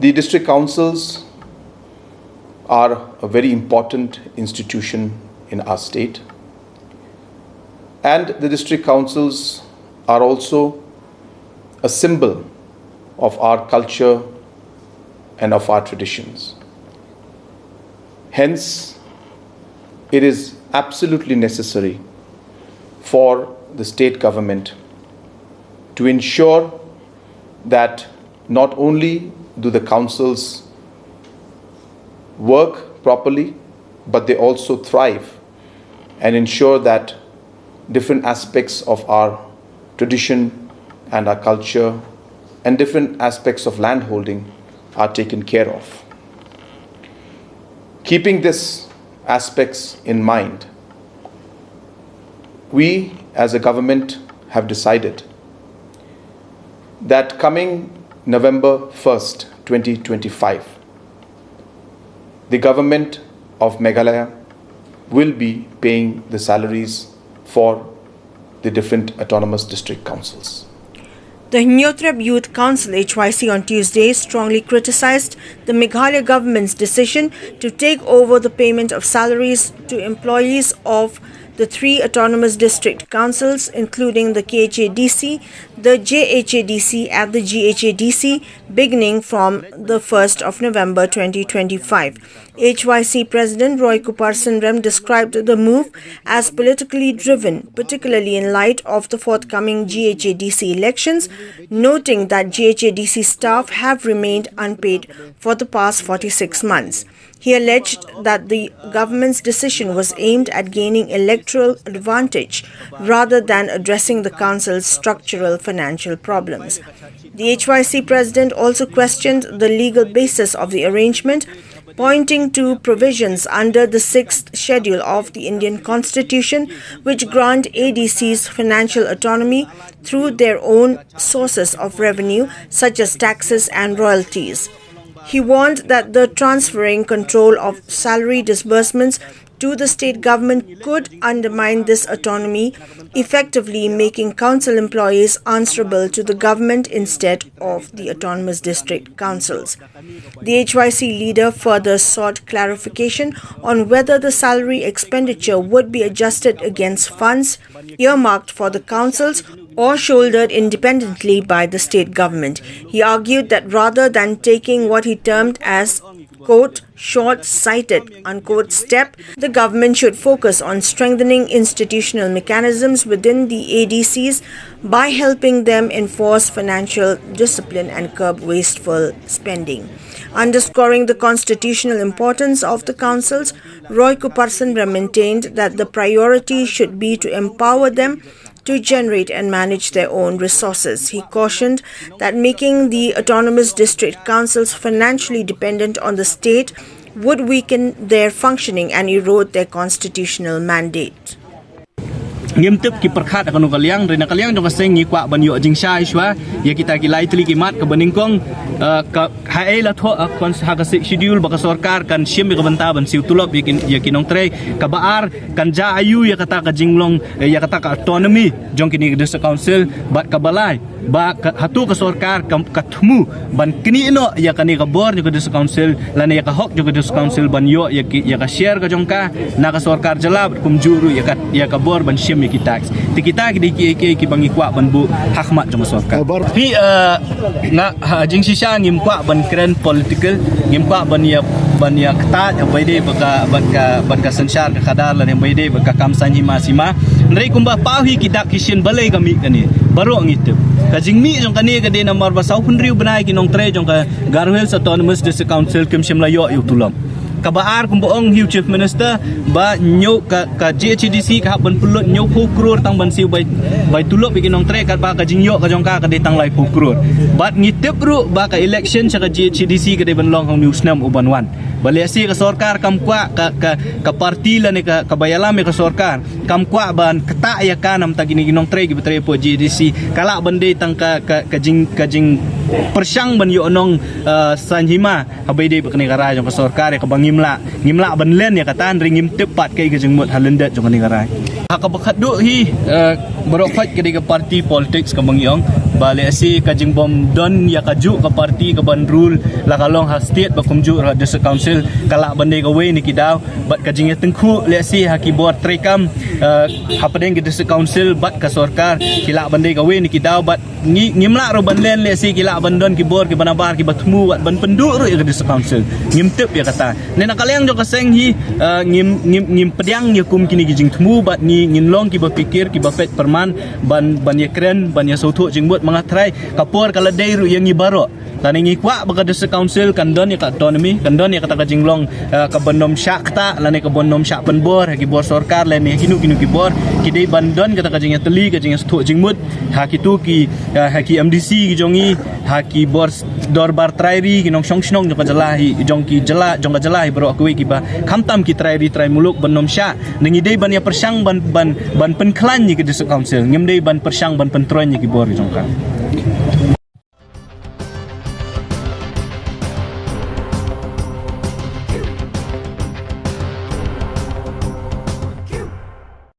The district councils are a very important institution in our state, and the district councils are also a symbol of our culture and of our traditions. Hence, it is absolutely necessary for the state government to ensure that not only do the councils work properly, but they also thrive and ensure that different aspects of our tradition and our culture and different aspects of landholding are taken care of. Keeping these aspects in mind, we as a government have decided that coming November 1st, 2025, the government of Meghalaya will be paying the salaries for the different autonomous district councils. The Hynniewtrep Youth Council HYC on Tuesday strongly criticized the Meghalaya government's decision to take over the payment of salaries to employees of the 3 autonomous district councils, including the KHADC, the JHADC and the GHADC, beginning from the 1st of November 2025. HYC President Roy Kuparsanram described the move as politically driven, particularly in light of the forthcoming GHADC elections, noting that GHADC staff have remained unpaid for the past 46 months. He alleged that the government's decision was aimed at gaining electoral advantage rather than addressing the council's structural financial problems. The HYC president also questioned the legal basis of the arrangement, pointing to provisions under the 6th schedule of the Indian Constitution which grant ADCs financial autonomy through their own sources of revenue such as taxes and royalties. He warned that the transferring control of salary disbursements to the state government could undermine this autonomy, effectively making council employees answerable to the government instead of the autonomous district councils. The HYC leader further sought clarification on whether the salary expenditure would be adjusted against funds earmarked for the councils or shouldered independently by the state government. He argued that rather than taking what he termed as quote, short-sighted, unquote, step, the government should focus on strengthening institutional mechanisms within the ADCs by helping them enforce financial discipline and curb wasteful spending. Underscoring the constitutional importance of the councils, Roy Kuparsanram maintained that the priority should be to empower them to generate and manage their own resources. He cautioned that making the autonomous district councils financially dependent on the state would weaken their functioning and erode their constitutional mandate. Nghiêm tip ki perkhat akan kaliang rena kaliang jong kaseng ni kwa ban yo jing sai shwa ya kita kilai tli kimat ke beningkong ka hae la tho kon ha ka schedule ba ka sarkar kan sim ka banta ban siu tulop ya kinong tre ka baar kan ja ayu ya kata ka jinglong ya kata ka autonomy jong kini district council bat ka balai ba hatu ka sarkar ka thmu ban kini no ya kani ka bor jo ka district council lana ya ka hok jo ka district council ban yo ya ka share ka jong ka na ka sarkar jalab kum juru ya ka bor ban sim tax kita ki bangi kwa ban bu hakmat jong sarkar pi na jing sisa ngim kwa ban kren political ngim kwa ban ya kata bai de ban ka sansar ka khadar lan bai de ka kam sanji masima nrei kumba pahi kita kishin balai kami kani baro ngitep ka jingmi jong kani ka de number ba 1000 banai ki nong tre jong ka Garo autonomous district council kim shimla yo tulam kabaar kumboong hiu chief minister ba nyo ka JHADC ka ban pulut nyo pu crore tang ban siu bai tulok bikin nong tre ka ba ka jingyo ka jong ka de tang lai pu crore bat ngitep ru ba ka election sa ka JHADC ka de ban long hong news nam uban wan balesi ka sarkar kam kwa ka parti la ne ka kabayalam ka sarkar kam kwa ban kata ya ka nam ta gini ginong tre gi betre po JHADC kala bande tang ka jing persang ban yo nong sanhima habai de bakni kara jong ka sarkar ka bangi ngimla ban len ya katan ringim tepat kai ke jengmut halendat jong ni garai Hakabakat du hi berokhat ke parti politik ke bangyong balik si kajing bom don ya kaju ke parti ke ban rule la kalong ha state ba kumju ra district council kala bandai ke we ni kidau bat kajing ya tengku le si ha keyboard trekam ha padeng ke district council bat ke sarkar kila bandai ke we ni kidau bat ngimla ro ban len le si kila bandon keyboard ke banabar ke batmu bat ban penduk ro ke district council ngimtep ya kata nena kalian jo kaseng hi ngim pediang ya kum kini gijing temu bat ni ngin long ki berpikir ki bafet perman ban ya keren ban ya sautu jingbut mangatrai kapur kala dairu yang ngibaro dan ngi kwa baka district council kandon ya ka autonomy kandon ya kata jinglong ka bandom syakta lane ka bandom syak penbor ki bor sarkar lane kinu ki bor ki dei bandon kata jing teli ka jing sautu jingbut ha kitu ki ha ki MDC ki jongi ha ki bor dorbar trairi ki nong song jo ka jalahi jong ki jala jong ka jalahi bro aku ki ba khamtam ki trairi trai muluk bandom syak ngi dei ban ya persang ban penklan ni ke district council ngem dei ban persang ban pentroy ni ki bor jong ka